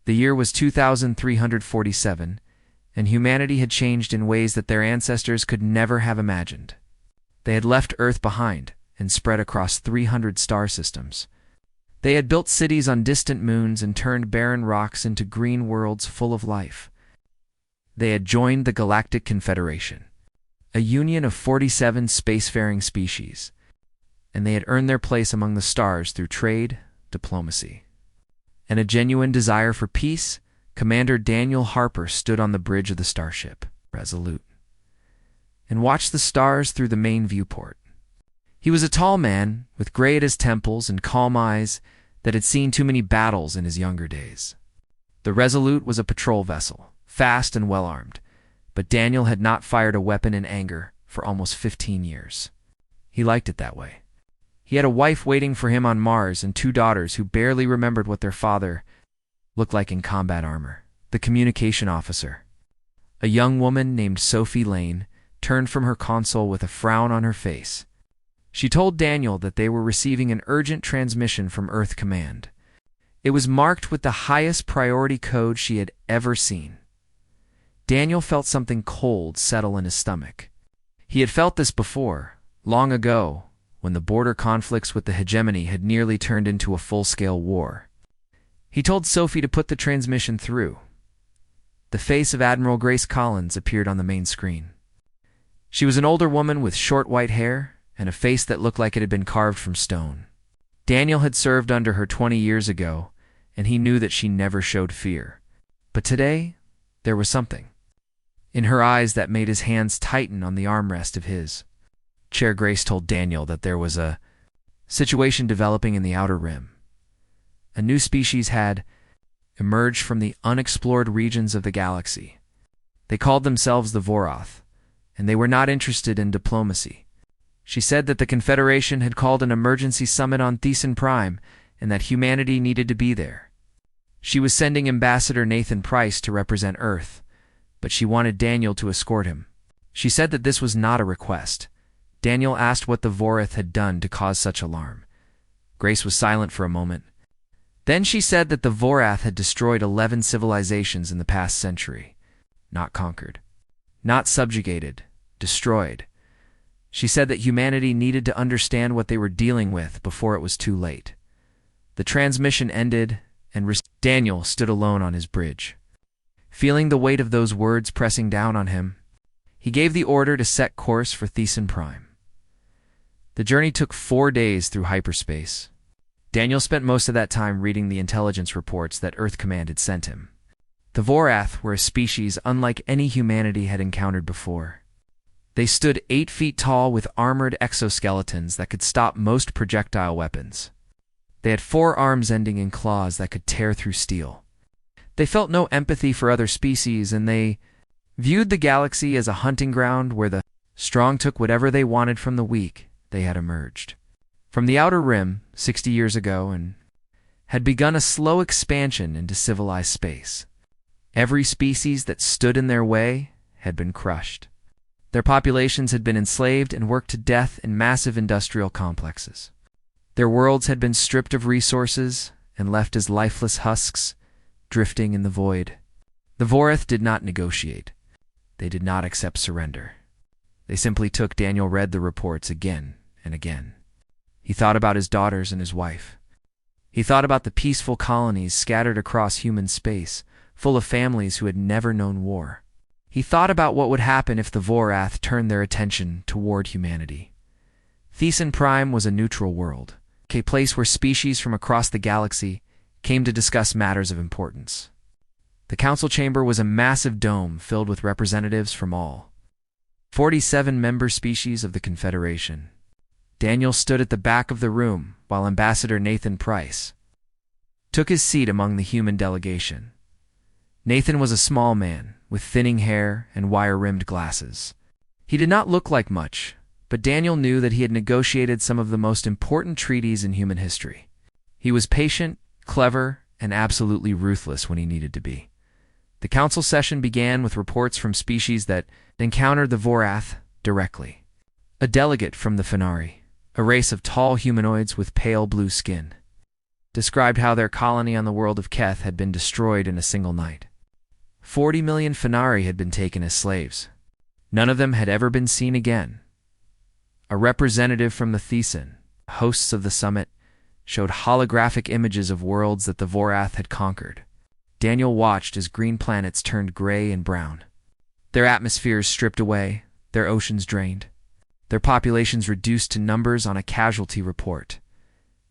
The year was 2347, and humanity had changed in ways that their ancestors could never have imagined. They had left Earth behind and spread across 300 star systems. They had built cities on distant moons and turned barren rocks into green worlds full of life. They had joined the Galactic Confederation, a union of 47 spacefaring species, and they had earned their place among the stars through trade, diplomacy, and a genuine desire for peace. Commander Daniel Harper stood on the bridge of the starship, resolute, and watched the stars through the main viewport. He was a tall man, with gray at his temples and calm eyes that had seen too many battles in his younger days. The Resolute was a patrol vessel, fast and well-armed, but Daniel had not fired a weapon in anger for almost 15 years. He liked it that way. He had a wife waiting for him on Mars and 2 daughters who barely remembered what their father looked like in combat armor. The communication officer, a young woman named Sophie Lane, turned from her console with a frown on her face. She told Daniel that they were receiving an urgent transmission from Earth Command. It was marked with the highest priority code she had ever seen. Daniel felt something cold settle in his stomach. He had felt this before, long ago, when the border conflicts with the hegemony had nearly turned into a full-scale war. He told Sophie to put the transmission through. The face of Admiral Grace Collins appeared on the main screen. She was an older woman with short white hair and a face that looked like it had been carved from stone. Daniel had served under her 20 years ago, and he knew that she never showed fear. But today, there was something in her eyes that made his hands tighten on the armrest of his. Chair Grace told Daniel that there was a situation developing in the Outer Rim. A new species had emerged from the unexplored regions of the galaxy. They called themselves the Voroth, and they were not interested in diplomacy. She said that the Confederation had called an emergency summit on Thesan Prime and that humanity needed to be there. She was sending Ambassador Nathan Price to represent Earth, but she wanted Daniel to escort him. She said that this was not a request. Daniel asked what the Voroth had done to cause such alarm. Grace was silent for a moment. Then she said that the Voroth had destroyed 11 civilizations in the past century. Not conquered. Not subjugated. Destroyed. She said that humanity needed to understand what they were dealing with before it was too late. The transmission ended, and Daniel stood alone on his bridge. Feeling the weight of those words pressing down on him, he gave the order to set course for Thesan Prime. The journey took 4 days through hyperspace. Daniel spent most of that time reading the intelligence reports that Earth Command had sent him. The Voroth were a species unlike any humanity had encountered before. They stood 8 feet tall with armored exoskeletons that could stop most projectile weapons. They had 4 arms ending in claws that could tear through steel. They felt no empathy for other species, and they viewed the galaxy as a hunting ground where the strong took whatever they wanted from the weak. They had emerged from the Outer Rim 60 years ago and had begun a slow expansion into civilized space. Every species that stood in their way had been crushed. Their populations had been enslaved and worked to death in massive industrial complexes. Their worlds had been stripped of resources and left as lifeless husks, drifting in the void. The Voroth did not negotiate. They did not accept surrender. They simply took. Daniel read the reports again and again. He thought about his daughters and his wife. He thought about the peaceful colonies scattered across human space, full of families who had never known war. He thought about what would happen if the Voroth turned their attention toward humanity. Thesan Prime was a neutral world, a place where species from across the galaxy came to discuss matters of importance. The council chamber was a massive dome filled with representatives from all 47 member species of the Confederation. Daniel stood at the back of the room while Ambassador Nathan Price took his seat among the human delegation. Nathan was a small man with thinning hair and wire-rimmed glasses. He did not look like much, but Daniel knew that he had negotiated some of the most important treaties in human history. He was patient, clever, and absolutely ruthless when he needed to be. The council session began with reports from species that encountered the Voroth directly. A delegate from the Fenari, a race of tall humanoids with pale blue skin. described how their colony on the world of Keth had been destroyed in a single night. 40 million Fenari had been taken as slaves. None of them had ever been seen again. A representative from the Thesan, hosts of the summit, showed holographic images of worlds that the Vorath had conquered. Daniel watched as green planets turned gray and brown. Their atmospheres stripped away, their oceans drained, their populations reduced to numbers on a casualty report.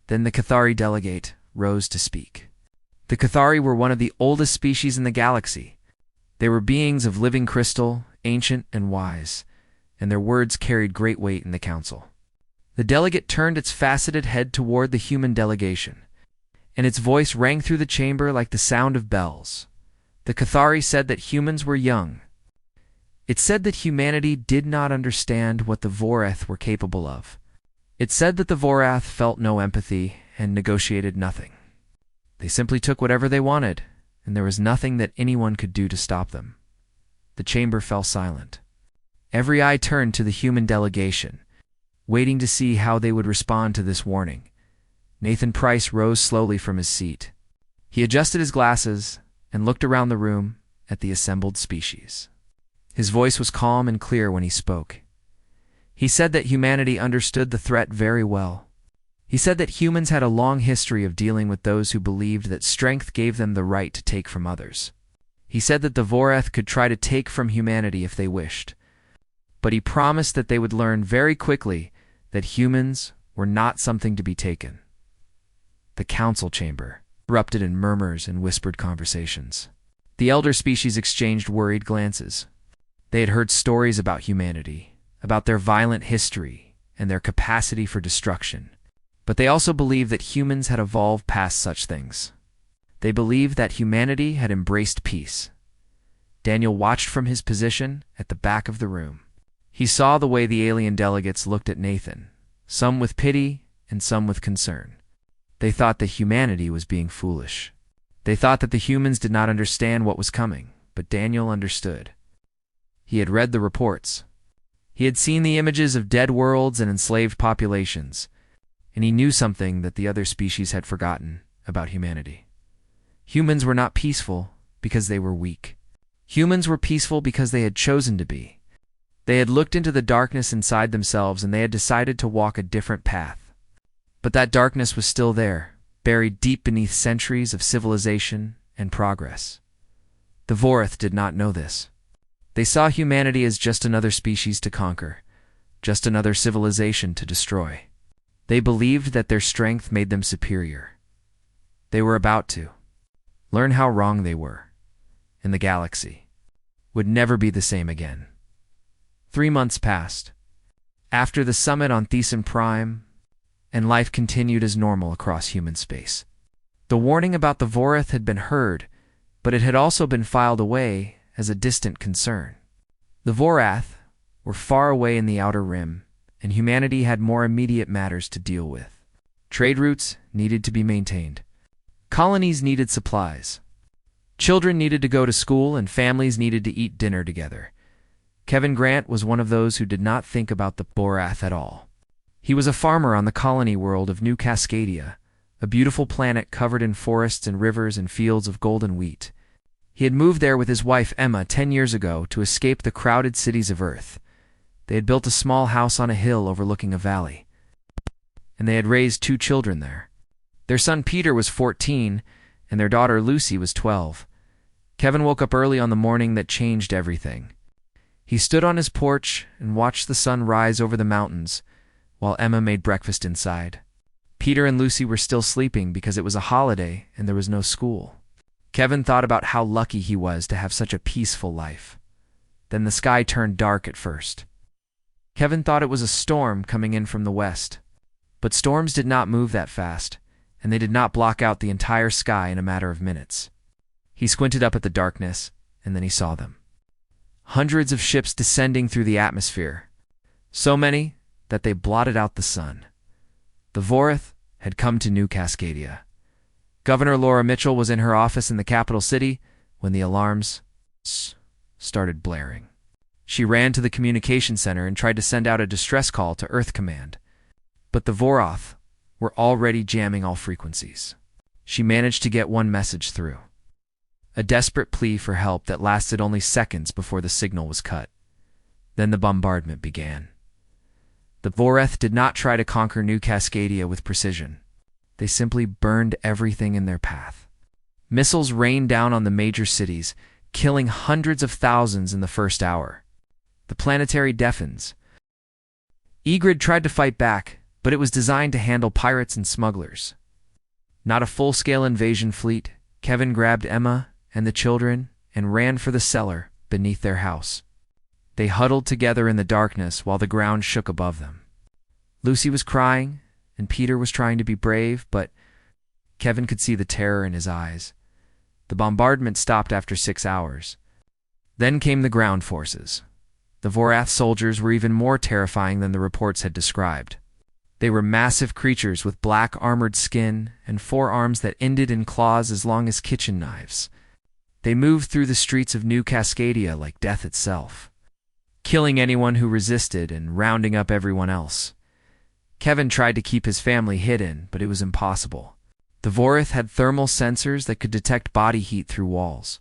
Then the Cathari delegate rose to speak. The Cathari were one of the oldest species in the galaxy. They were beings of living crystal, ancient and wise, and their words carried great weight in the council. The delegate turned its faceted head toward the human delegation, and its voice rang through the chamber like the sound of bells. The Cathari said that humans were young. It said that humanity did not understand what the Vorath were capable of. It said that the Vorath felt no empathy and negotiated nothing. They simply took whatever they wanted, and there was nothing that anyone could do to stop them. The chamber fell silent. Every eye turned to the human delegation, waiting to see how they would respond to this warning. Nathan Price rose slowly from his seat. He adjusted his glasses and looked around the room at the assembled species. His voice was calm and clear when he spoke. He said that humanity understood the threat very well. He said that humans had a long history of dealing with those who believed that strength gave them the right to take from others. He said that the Vorath could try to take from humanity if they wished, but he promised that they would learn very quickly that humans were not something to be taken. The council chamber erupted in murmurs and whispered conversations. The elder species exchanged worried glances. They had heard stories about humanity, about their violent history and their capacity for destruction, but they also believed that humans had evolved past such things. They believed that humanity had embraced peace. Daniel watched from his position at the back of the room. He saw the way the alien delegates looked at Nathan, some with pity and some with concern. They thought that humanity was being foolish. They thought that the humans did not understand what was coming, but Daniel understood. He had read the reports. He had seen the images of dead worlds and enslaved populations, and he knew something that the other species had forgotten about humanity. Humans were not peaceful because they were weak. Humans were peaceful because they had chosen to be. They had looked into the darkness inside themselves and they had decided to walk a different path. But that darkness was still there, buried deep beneath centuries of civilization and progress. The Vorath did not know this. They saw humanity as just another species to conquer, just another civilization to destroy. They believed that their strength made them superior. They were about to learn how wrong they were, and the galaxy would never be the same again. 3 months passed. After the summit on Thesan Prime, and life continued as normal across human space. The warning about the Vorath had been heard, but it had also been filed away as a distant concern. The Vorath were far away in the outer rim, and humanity had more immediate matters to deal with. Trade routes needed to be maintained. Colonies needed supplies. Children needed to go to school, and families needed to eat dinner together. Kevin Grant was one of those who did not think about the Vorath at all. He was a farmer on the colony world of New Cascadia, a beautiful planet covered in forests and rivers and fields of golden wheat. He had moved there with his wife Emma 10 years ago to escape the crowded cities of Earth. They had built a small house on a hill overlooking a valley, and they had raised 2 children there. Their son Peter was 14, and their daughter Lucy was 12. Kevin woke up early on the morning that changed everything. He stood on his porch and watched the sun rise over the mountains, while Emma made breakfast inside. Peter and Lucy were still sleeping because it was a holiday and there was no school. Kevin thought about how lucky he was to have such a peaceful life. Then the sky turned dark at first. Kevin thought it was a storm coming in from the west. But storms did not move that fast, and they did not block out the entire sky in a matter of minutes. He squinted up at the darkness, and then he saw them. Hundreds of ships descending through the atmosphere. So many that they blotted out the sun. The Vorath had come to New Cascadia. Governor Laura Mitchell was in her office in the capital city when the alarms started blaring. She ran to the communication center and tried to send out a distress call to Earth Command. But the Vorath were already jamming all frequencies. She managed to get one message through. A desperate plea for help that lasted only seconds before the signal was cut. Then the bombardment began. The Voreth did not try to conquer New Cascadia with precision. They simply burned everything in their path. Missiles rained down on the major cities, killing hundreds of thousands in the first hour. The planetary deafens. Egrid tried to fight back, but it was designed to handle pirates and smugglers. Not a full-scale invasion fleet, Kevin grabbed Emma and the children and ran for the cellar beneath their house. They huddled together in the darkness while the ground shook above them. Lucy was crying, and Peter was trying to be brave, but Kevin could see the terror in his eyes. The bombardment stopped after 6 hours. Then came the ground forces. The Vorath soldiers were even more terrifying than the reports had described. They were massive creatures with black armored skin and forearms that ended in claws as long as kitchen knives. They moved through the streets of New Cascadia like death itself, killing anyone who resisted and rounding up everyone else. Kevin tried to keep his family hidden, but it was impossible. The Voreth had thermal sensors that could detect body heat through walls.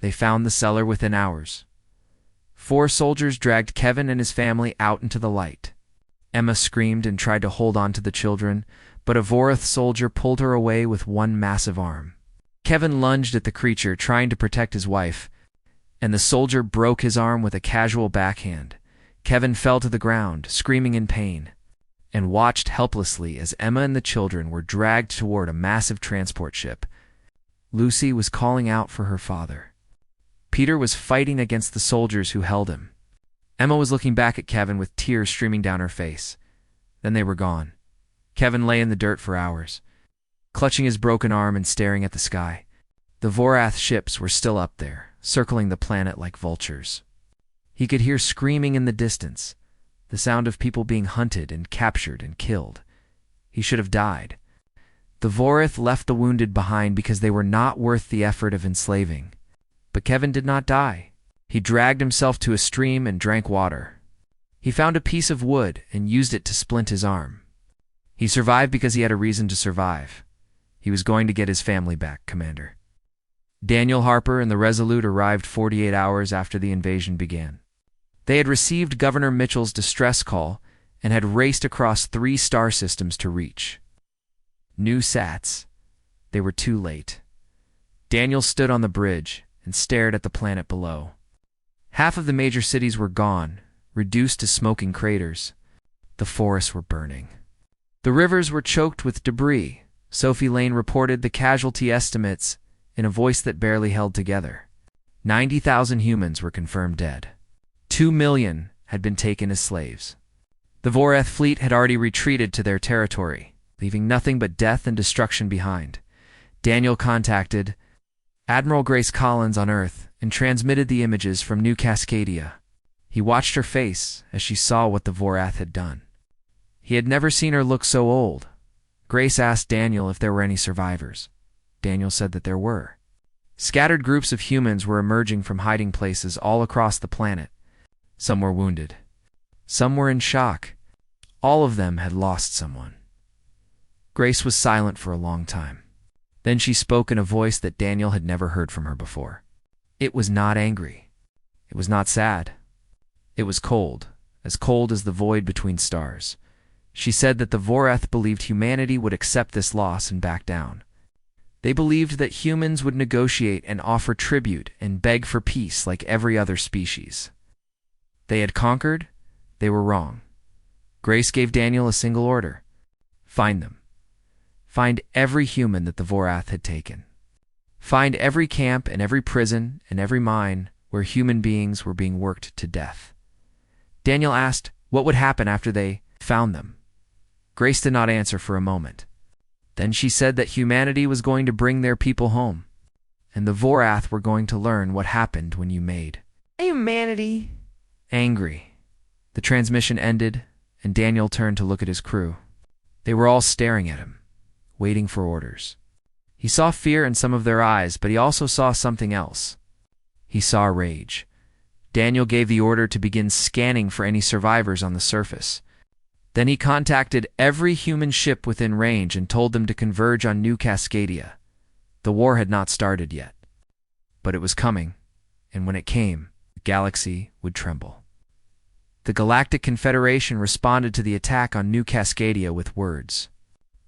They found the cellar within hours. 4 soldiers dragged Kevin and his family out into the light. Emma screamed and tried to hold on to the children, but a Voreth soldier pulled her away with one massive arm. Kevin lunged at the creature, trying to protect his wife, and the soldier broke his arm with a casual backhand. Kevin fell to the ground, screaming in pain, and watched helplessly as Emma and the children were dragged toward a massive transport ship. Lucy was calling out for her father. Peter was fighting against the soldiers who held him. Emma was looking back at Kevin with tears streaming down her face. Then they were gone. Kevin lay in the dirt for hours, clutching his broken arm and staring at the sky. The Vorath ships were still up there, circling the planet like vultures. He could hear screaming in the distance, the sound of people being hunted and captured and killed. He should have died. The Voreth left the wounded behind because they were not worth the effort of enslaving. But Kevin did not die. He dragged himself to a stream and drank water. He found a piece of wood and used it to splint his arm. He survived because he had a reason to survive. He was going to get his family back, Commander. Daniel Harper and the Resolute arrived 48 hours after the invasion began. They had received Governor Mitchell's distress call and had raced across 3 star systems to reach. New Sats. They were too late. Daniel stood on the bridge and stared at the planet below. Half of the major cities were gone, reduced to smoking craters. The forests were burning. The rivers were choked with debris. Sophie Lane reported the casualty estimates in a voice that barely held together. 90,000 humans were confirmed dead. 2 million had been taken as slaves. The Voreth fleet had already retreated to their territory, leaving nothing but death and destruction behind. Daniel contacted Admiral Grace Collins on Earth and transmitted the images from New Cascadia. He watched her face as she saw what the Vorath had done. He had never seen her look so old. Grace asked Daniel if there were any survivors. Daniel said that there were. Scattered groups of humans were emerging from hiding places all across the planet. Some were wounded. Some were in shock. All of them had lost someone. Grace was silent for a long time. Then she spoke in a voice that Daniel had never heard from her before. It was not angry. It was not sad. It was cold as the void between stars. She said that the Voreth believed humanity would accept this loss and back down. They believed that humans would negotiate and offer tribute and beg for peace like every other species. They had conquered. They were wrong. Grace gave Daniel a single order. Find them. Find every human that the Vorath had taken. Find every camp and every prison and every mine where human beings were being worked to death. Daniel asked what would happen after they found them. Grace did not answer for a moment. Then she said that humanity was going to bring their people home, and the Vorath were going to learn what happened when you made humanity angry. The transmission ended, and Daniel turned to look at his crew. They were all staring at him, waiting for orders. He saw fear in some of their eyes, but he also saw something else. He saw rage. Daniel gave the order to begin scanning for any survivors on the surface. Then he contacted every human ship within range and told them to converge on New Cascadia. The war had not started yet, but it was coming, and when it came, the galaxy would tremble. The Galactic Confederation responded to the attack on New Cascadia with words.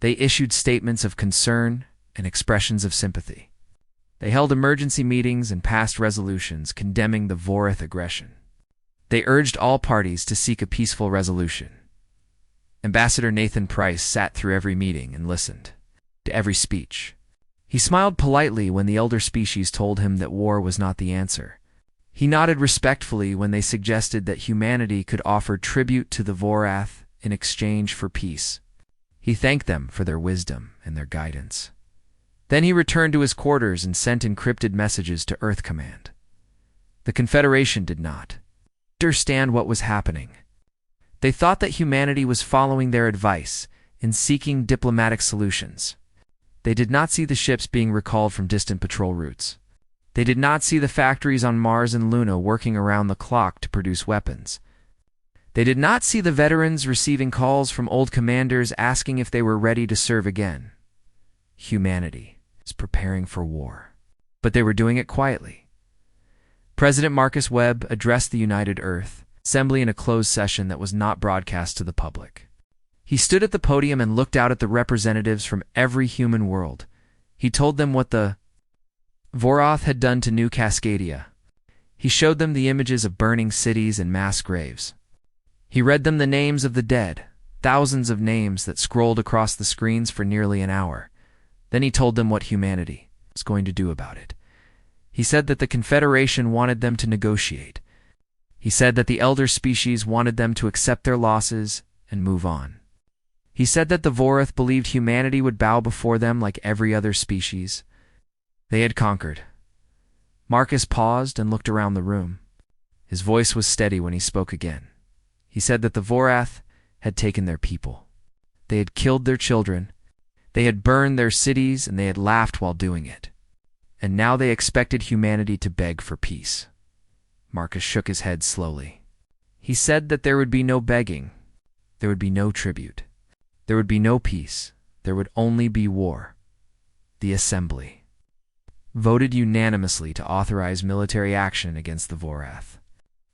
They issued statements of concern and expressions of sympathy. They held emergency meetings and passed resolutions condemning the Vorath aggression. They urged all parties to seek a peaceful resolution. Ambassador Nathan Price sat through every meeting and listened to every speech. He smiled politely when the elder species told him that war was not the answer. He nodded respectfully when they suggested that humanity could offer tribute to the Vorath in exchange for peace. He thanked them for their wisdom and their guidance. Then he returned to his quarters and sent encrypted messages to Earth Command. The Confederation did not understand what was happening. They thought that humanity was following their advice in seeking diplomatic solutions. They did not see the ships being recalled from distant patrol routes. They did not see the factories on Mars and Luna working around the clock to produce weapons. They did not see the veterans receiving calls from old commanders asking if they were ready to serve again. Humanity is preparing for war, but they were doing it quietly. President Marcus Webb addressed the United Earth Assembly in a closed session that was not broadcast to the public. He stood at the podium and looked out at the representatives from every human world. He told them what the Vorath had done to New Cascadia. He showed them the images of burning cities and mass graves. He read them the names of the dead, thousands of names that scrolled across the screens for nearly an hour. Then he told them what humanity was going to do about it. He said that the Confederation wanted them to negotiate. He said that the elder species wanted them to accept their losses and move on. He said that the Vorath believed humanity would bow before them like every other species. They had conquered. Marcus paused and looked around the room. His voice was steady when he spoke again. He said that the Vorath had taken their people. They had killed their children. They had burned their cities, and they had laughed while doing it. And now they expected humanity to beg for peace. Marcus shook his head slowly. He said that there would be no begging. There would be no tribute. There would be no peace. There would only be war. The Assembly voted unanimously to authorize military action against the Vorath.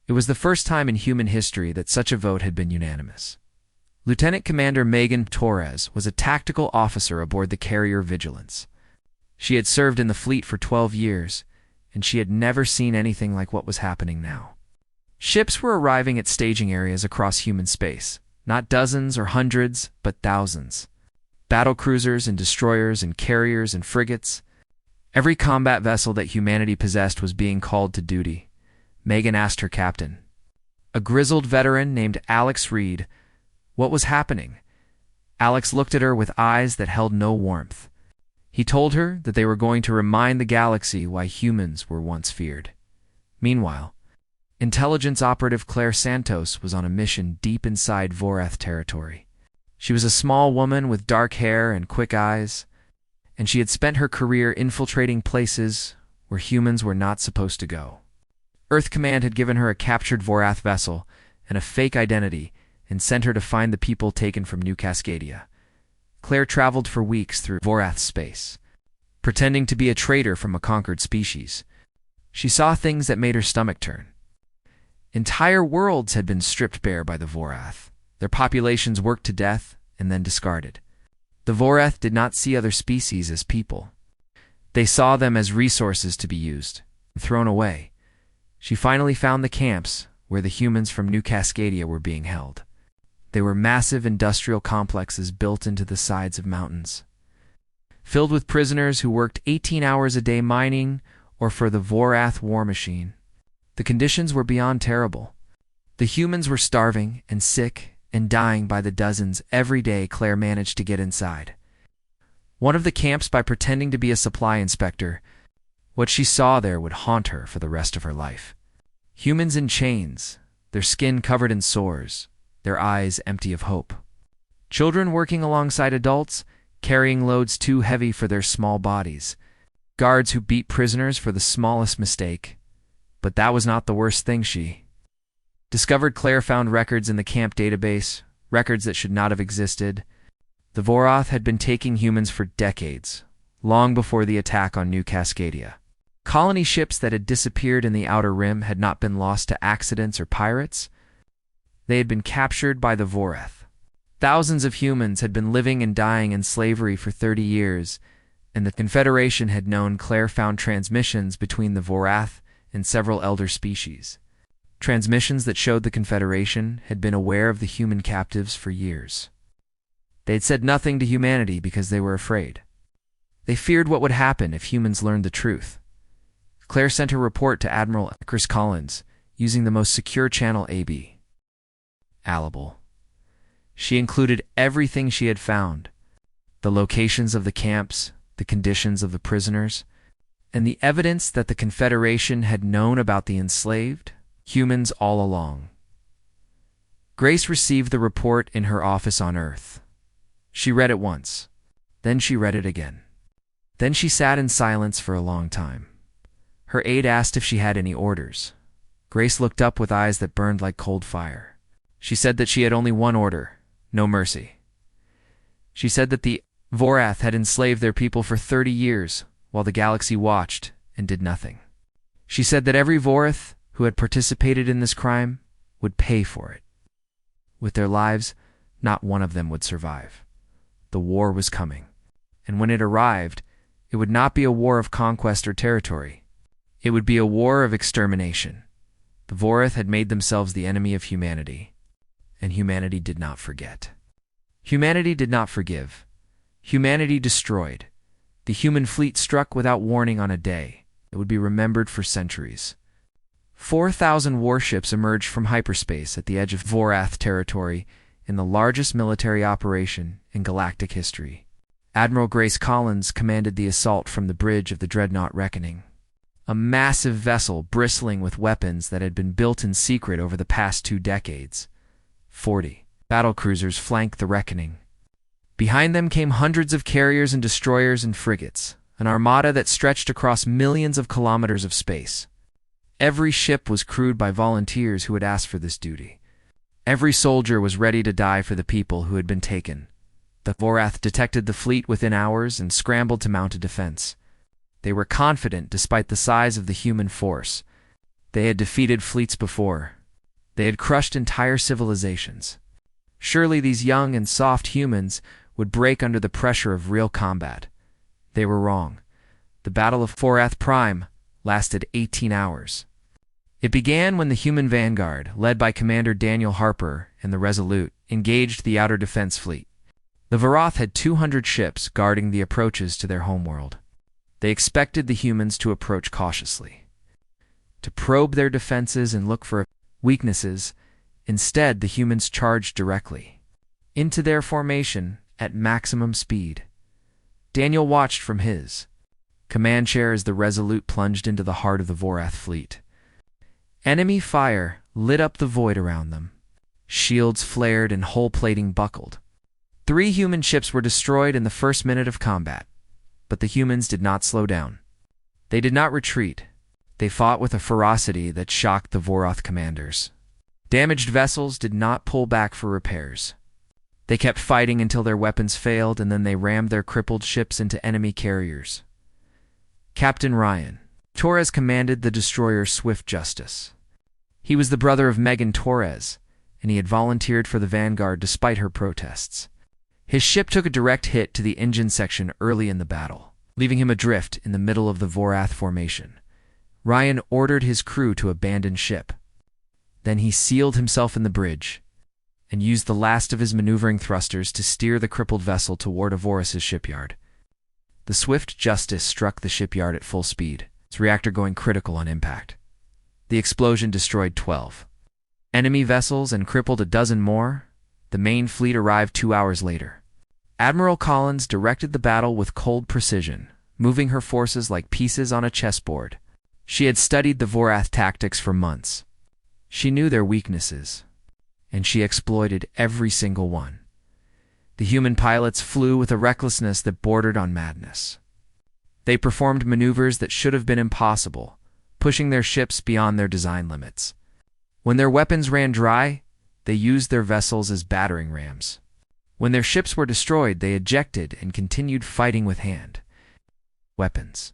It was the first time in human history that such a vote had been unanimous. Lieutenant Commander Megan Torres was a tactical officer aboard the carrier Vigilance. She had served in the fleet for 12 years, and she had never seen anything like what was happening now. Ships were arriving at staging areas across human space, not dozens or hundreds, but thousands. Battle cruisers and destroyers and carriers and frigates. Every combat vessel that humanity possessed was being called to duty. Megan asked her captain, a grizzled veteran named Alex Reed, what was happening. Alex looked at her with eyes that held no warmth. He told her that they were going to remind the galaxy why humans were once feared. Meanwhile, intelligence operative Claire Santos was on a mission deep inside Vorath territory. She was a small woman with dark hair and quick eyes, and she had spent her career infiltrating places where humans were not supposed to go. Earth Command had given her a captured Vorath vessel and a fake identity and sent her to find the people taken from New Cascadia. Claire traveled for weeks through Vorath space, pretending to be a traitor from a conquered species. She saw things that made her stomach turn. Entire worlds had been stripped bare by the Vorath, their populations worked to death and then discarded. The Vorath did not see other species as people. They saw them as resources to be used and thrown away. She finally found the camps where the humans from New Cascadia were being held. They were massive industrial complexes built into the sides of mountains, filled with prisoners who worked 18 hours a day mining or for the Vorath war machine. The conditions were beyond terrible. The humans were starving and sick and dying by the dozens every day. Claire managed to get inside one of the camps by pretending to be a supply inspector. What she saw there would haunt her for the rest of her life. Humans in chains, their skin covered in sores, their eyes empty of hope. Children working alongside adults, carrying loads too heavy for their small bodies. Guards who beat prisoners for the smallest mistake. But that was not the worst thing she discovered. Claire found records in the camp database records that should not have existed. The Vorath had been taking humans for decades, long before the attack on New Cascadia. Colony ships that had disappeared in the Outer Rim had not been lost to accidents or pirates. They had been captured by the Vorath. Thousands of humans had been living and dying in slavery for 30 years, and the Confederation had known Claire-found transmissions between the Vorath and several elder species. Transmissions that showed the Confederation had been aware of the human captives for years. They had said nothing to humanity because they were afraid. They feared what would happen if humans learned the truth. Claire sent her report to Admiral Chris Collins using the most secure channel AB. Allable. She included everything she had found, the locations of the camps, the conditions of the prisoners, and the evidence that the Confederation had known about the enslaved humans all along. Grace received the report in her office on Earth. She read it once. Then she read it again. Then she sat in silence for a long time. Her aide asked if she had any orders. Grace looked up with eyes that burned like cold fire. She said that she had only one order: no mercy. She said that the Vorath had enslaved their people for 30 years while the galaxy watched and did nothing. She said that every Vorath who had participated in this crime would pay for it. With their lives, not one of them would survive. The war was coming, and when it arrived, it would not be a war of conquest or territory. It would be a war of extermination. The Vorath had made themselves the enemy of humanity, and humanity did not forget. Humanity did not forgive. Humanity destroyed. The human fleet struck without warning on a day that would be remembered for centuries. 4,000 warships emerged from hyperspace at the edge of Vorath territory in the largest military operation in galactic history. Admiral Grace Collins commanded the assault from the bridge of the Dreadnought Reckoning, a massive vessel bristling with weapons that had been built in secret over the past 2 decades. 40 battlecruisers flanked the Reckoning. Behind them came hundreds of carriers and destroyers and frigates, an armada that stretched across millions of kilometers of space. Every ship was crewed by volunteers who had asked for this duty. Every soldier was ready to die for the people who had been taken. The Vorath detected the fleet within hours and scrambled to mount a defense. They were confident despite the size of the human force. They had defeated fleets before. They had crushed entire civilizations. Surely these young and soft humans would break under the pressure of real combat. They were wrong. The Battle of Vorath Prime lasted 18 hours. It began when the human vanguard, led by Commander Daniel Harper and the Resolute, engaged the Outer Defense Fleet. The Vorath had 200 ships guarding the approaches to their homeworld. They expected the humans to approach cautiously, to probe their defenses and look for weaknesses. Instead, the humans charged directly into their formation at maximum speed. Daniel watched from his command chair as the Resolute plunged into the heart of the Vorath fleet. Enemy fire lit up the void around them. Shields flared and hull plating buckled. 3 human ships were destroyed in the first minute of combat, but the humans did not slow down. They did not retreat. They fought with a ferocity that shocked the Vorath commanders. Damaged vessels did not pull back for repairs. They kept fighting until their weapons failed, and then they rammed their crippled ships into enemy carriers. Captain Ryan Torres commanded the destroyer Swift Justice. He was the brother of Megan Torres, and he had volunteered for the Vanguard despite her protests. His ship took a direct hit to the engine section early in the battle, leaving him adrift in the middle of the Vorath formation. Ryan ordered his crew to abandon ship. Then he sealed himself in the bridge and used the last of his maneuvering thrusters to steer the crippled vessel toward Avoris's shipyard. The Swift Justice struck the shipyard at full speed, its reactor going critical on impact. The explosion destroyed 12 enemy vessels and crippled a dozen more. The main fleet arrived 2 hours later. Admiral Collins directed the battle with cold precision, moving her forces like pieces on a chessboard. She had studied the Vorath tactics for months. She knew their weaknesses, and she exploited every single one. The human pilots flew with a recklessness that bordered on madness. They performed maneuvers that should have been impossible, pushing their ships beyond their design limits. When their weapons ran dry, they used their vessels as battering rams. When their ships were destroyed, they ejected and continued fighting with hand weapons.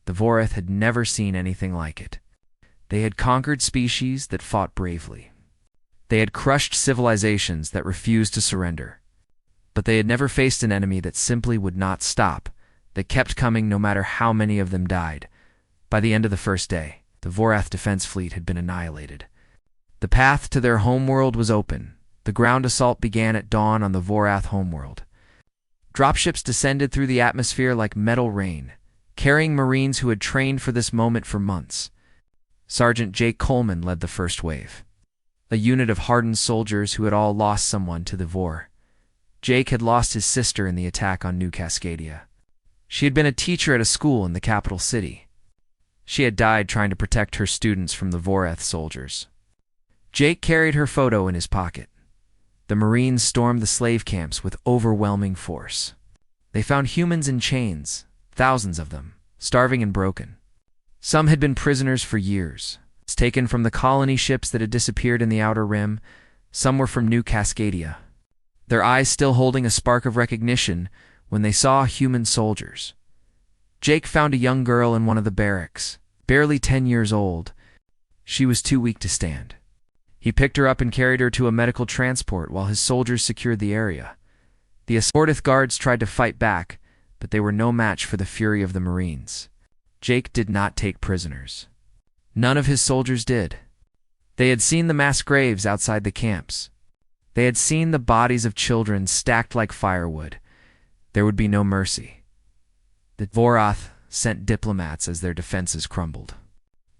The Vorath had never seen anything like it. They had conquered species that fought bravely. They had crushed civilizations that refused to surrender. But they had never faced an enemy that simply would not stop, that kept coming no matter how many of them died. By the end of the first day, the Vorath defense fleet had been annihilated. The path to their homeworld was open. The ground assault began at dawn on the Vorath homeworld. Dropships descended through the atmosphere like metal rain, carrying Marines who had trained for this moment for months. Sergeant Jake Coleman led the first wave, a unit of hardened soldiers who had all lost someone to the Vor. Jake had lost his sister in the attack on New Cascadia. She had been a teacher at a school in the capital city. She had died trying to protect her students from the Vorath soldiers. Jake carried her photo in his pocket. The Marines stormed the slave camps with overwhelming force. They found humans in chains, thousands of them, starving and broken. Some had been prisoners for years, taken from the colony ships that had disappeared in the Outer Rim. Some were from New Cascadia, their eyes still holding a spark of recognition when they saw human soldiers. Jake found a young girl in one of the barracks, barely 10 years old. She was too weak to stand. He picked her up and carried her to a medical transport while his soldiers secured the area. The Assortith guards tried to fight back, but they were no match for the fury of the Marines. Jake did not take prisoners. None of his soldiers did. They had seen the mass graves outside the camps. They had seen the bodies of children stacked like firewood. There would be no mercy. The Vorath sent diplomats as their defenses crumbled.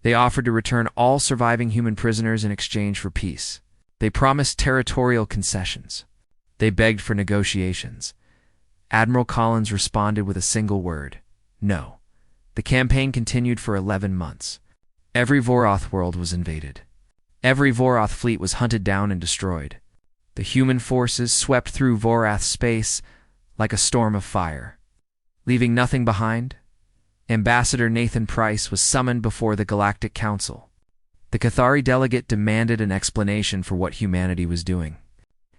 They offered to return all surviving human prisoners in exchange for peace. They promised territorial concessions. They begged for negotiations. Admiral Collins responded with a single word: no. The campaign continued for 11 months. Every Vorath world was invaded. Every Vorath fleet was hunted down and destroyed. The human forces swept through Vorath space like a storm of fire. Leaving nothing behind, Ambassador Nathan Price was summoned before the Galactic Council. The Cathari delegate demanded an explanation for what humanity was doing.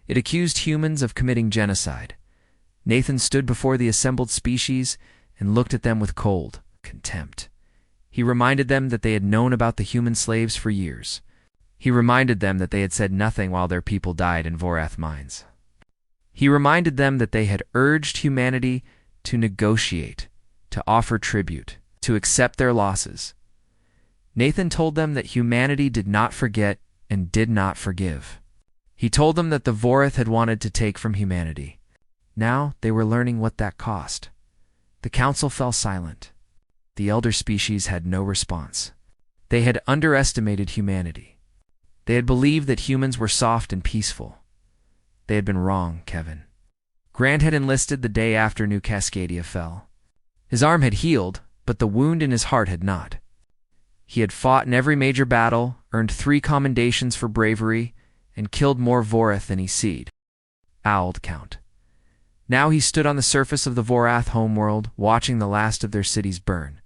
It accused humans of committing genocide. Nathan stood before the assembled species and looked at them with cold contempt. He reminded them that they had known about the human slaves for years. He reminded them that they had said nothing while their people died in Vorath mines. He reminded them that they had urged humanity to negotiate, to offer tribute, to accept their losses. Nathan told them that humanity did not forget and did not forgive. He told them that the Vorath had wanted to take from humanity. Now they were learning what that cost. The council fell silent. The elder species had no response. They had underestimated humanity. They had believed that humans were soft and peaceful. They had been wrong, Kevin. Grant had enlisted the day after New Cascadia fell. His arm had healed, but the wound in his heart had not. He had fought in every major battle, earned 3 commendations for bravery, and killed more Vorath than he seed. Owled count. Now he stood on the surface of the Vorath homeworld, watching the last of their cities burn.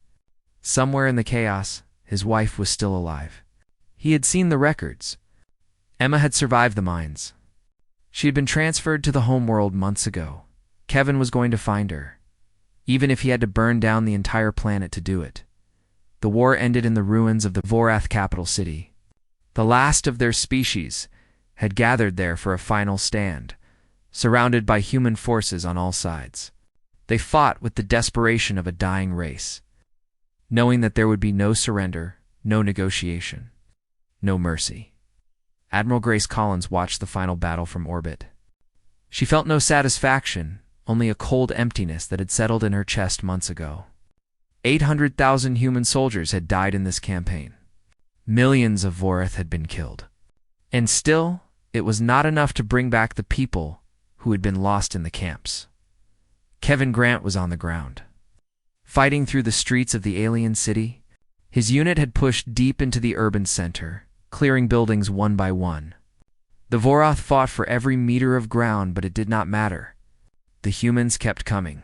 Somewhere in the chaos, his wife was still alive. He had seen the records. Emma had survived the mines. She had been transferred to the homeworld months ago. Kevin was going to find her, even if he had to burn down the entire planet to do it. The war ended in the ruins of the Vorath capital city. The last of their species had gathered there for a final stand, surrounded by human forces on all sides. They fought with the desperation of a dying race, knowing that there would be no surrender, no negotiation, no mercy. Admiral Grace Collins watched the final battle from orbit. She felt no satisfaction, only a cold emptiness that had settled in her chest months ago. 800,000 human soldiers had died in this campaign. Millions of Vorath had been killed. And still, it was not enough to bring back the people who had been lost in the camps. Kevin Grant was on the ground, fighting through the streets of the alien city. His unit had pushed deep into the urban center, clearing buildings one by one. The Vorath fought for every meter of ground, but it did not matter. The humans kept coming.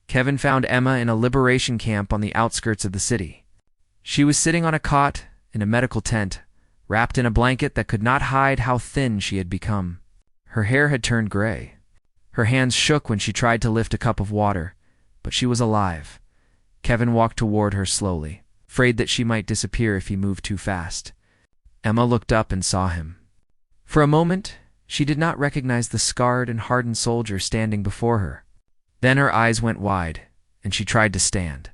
Kevin found Emma in a liberation camp on the outskirts of the city. She was sitting on a cot in a medical tent, wrapped in a blanket that could not hide how thin she had become. Her hair had turned gray. Her hands shook when she tried to lift a cup of water, but she was alive. Kevin walked toward her slowly, afraid that she might disappear if he moved too fast. Emma looked up and saw him. For a moment, she did not recognize the scarred and hardened soldier standing before her. Then her eyes went wide, and she tried to stand.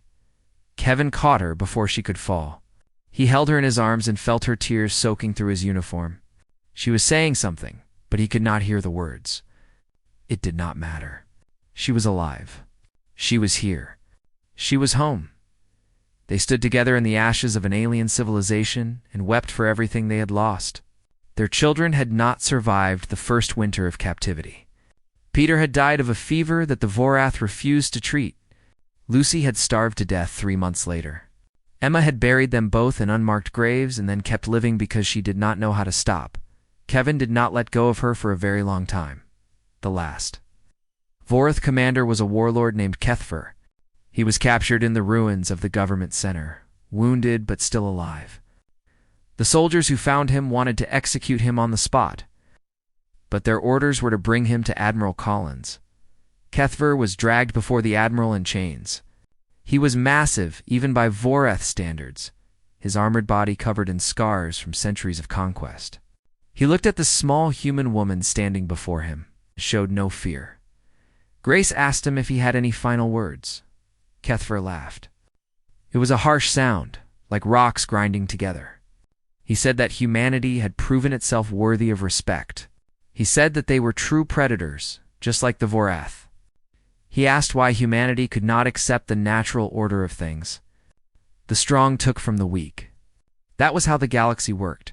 Kevin caught her before she could fall. He held her in his arms and felt her tears soaking through his uniform. She was saying something, but he could not hear the words. It did not matter. She was alive. She was here. She was home. They stood together in the ashes of an alien civilization and wept for everything they had lost. Their children had not survived the first winter of captivity. Peter had died of a fever that the Vorath refused to treat. Lucy had starved to death 3 months later. Emma had buried them both in unmarked graves and then kept living because she did not know how to stop. Kevin did not let go of her for a very long time. The last Vorath commander was a warlord named Kethfer. He was captured in the ruins of the government center, wounded but still alive. The soldiers who found him wanted to execute him on the spot, but their orders were to bring him to Admiral Collins. Kethver was dragged before the admiral in chains. He was massive, even by Vorath standards, his armored body covered in scars from centuries of conquest. He looked at the small human woman standing before him, and showed no fear. Grace asked him if he had any final words. Kethver laughed. It was a harsh sound, like rocks grinding together. He said that humanity had proven itself worthy of respect. He said that they were true predators, just like the Vorath. He asked why humanity could not accept the natural order of things. The strong took from the weak. That was how the galaxy worked.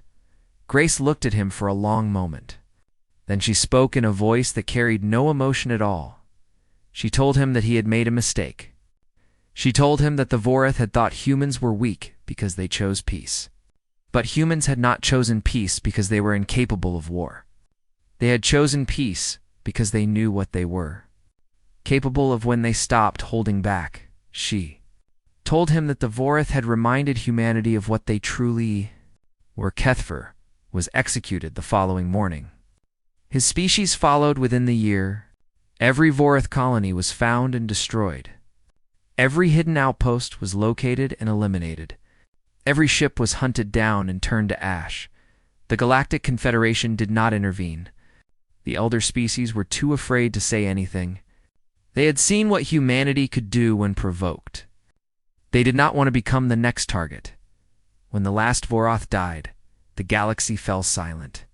Grace looked at him for a long moment. Then she spoke in a voice that carried no emotion at all. She told him that he had made a mistake. She told him that the Vorath had thought humans were weak because they chose peace. But humans had not chosen peace because they were incapable of war. They had chosen peace because they knew what they were. Capable of when they stopped holding back. She told him that the Vorath had reminded humanity of what they truly were. Kethver was executed the following morning. His species followed within the year. Every Vorath colony was found and destroyed. Every hidden outpost was located and eliminated. Every ship was hunted down and turned to ash. The Galactic Confederation did not intervene. The elder species were too afraid to say anything. They had seen what humanity could do when provoked. They did not want to become the next target. When the last Vorath died, the galaxy fell silent.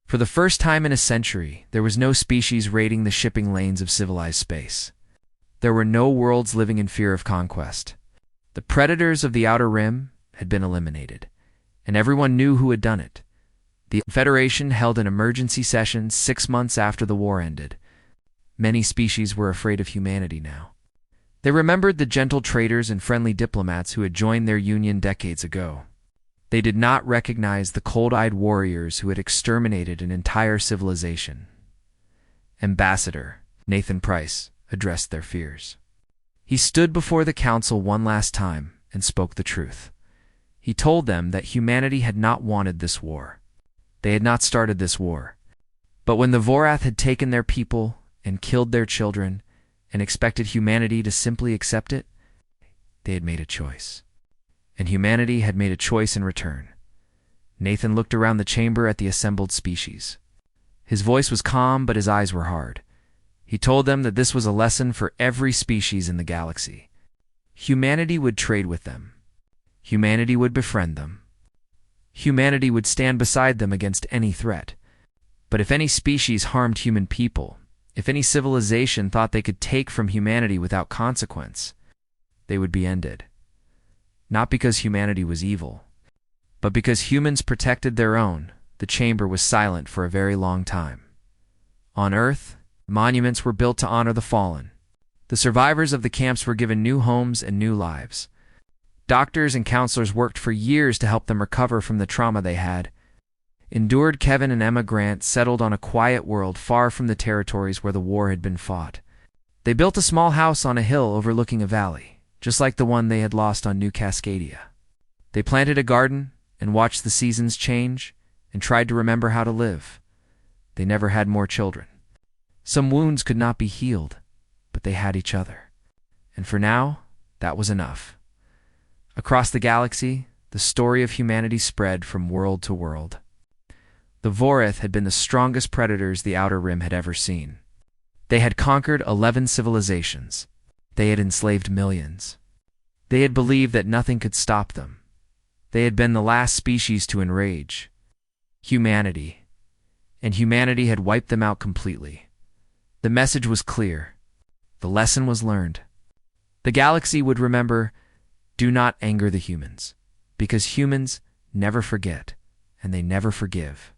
For the first time in a century, there was no species raiding the shipping lanes of civilized space. There were no worlds living in fear of conquest. The predators of the Outer Rim had been eliminated, and everyone knew who had done it. The Federation held an emergency session 6 months after the war ended. Many species were afraid of humanity now. They remembered the gentle traders and friendly diplomats who had joined their union decades ago. They did not recognize the cold-eyed warriors who had exterminated an entire civilization. Ambassador Nathan Price addressed their fears. He stood before the council one last time and spoke the truth. He told them that humanity had not wanted this war. They had not started this war. But when the Vorath had taken their people and killed their children and expected humanity to simply accept it, they had made a choice. And humanity had made a choice in return. Nathan looked around the chamber at the assembled species. His voice was calm, but his eyes were hard. He told them that this was a lesson for every species in the galaxy. Humanity would trade with them. Humanity would befriend them. Humanity would stand beside them against any threat. But if any species harmed human people, if any civilization thought they could take from humanity without consequence, they would be ended. Not because humanity was evil, but because humans protected their own. The chamber was silent for a very long time. On Earth, monuments were built to honor the fallen. The survivors of the camps were given new homes and new lives. Doctors and counselors worked for years to help them recover from the trauma they had endured. Kevin and Emma Grant settled on a quiet world far from the territories where the war had been fought. They built a small house on a hill overlooking a valley, just like the one they had lost on New Cascadia. They planted a garden and watched the seasons change and tried to remember how to live. They never had more children. Some wounds could not be healed, but they had each other. And for now, that was enough. Across the galaxy, the story of humanity spread from world to world. The Vorith had been the strongest predators the Outer Rim had ever seen. They had conquered 11 civilizations. They had enslaved millions. They had believed that nothing could stop them. They had been the last species to enrage humanity, and humanity had wiped them out completely. The message was clear. The lesson was learned. The galaxy would remember, do not anger the humans, because humans never forget, and they never forgive.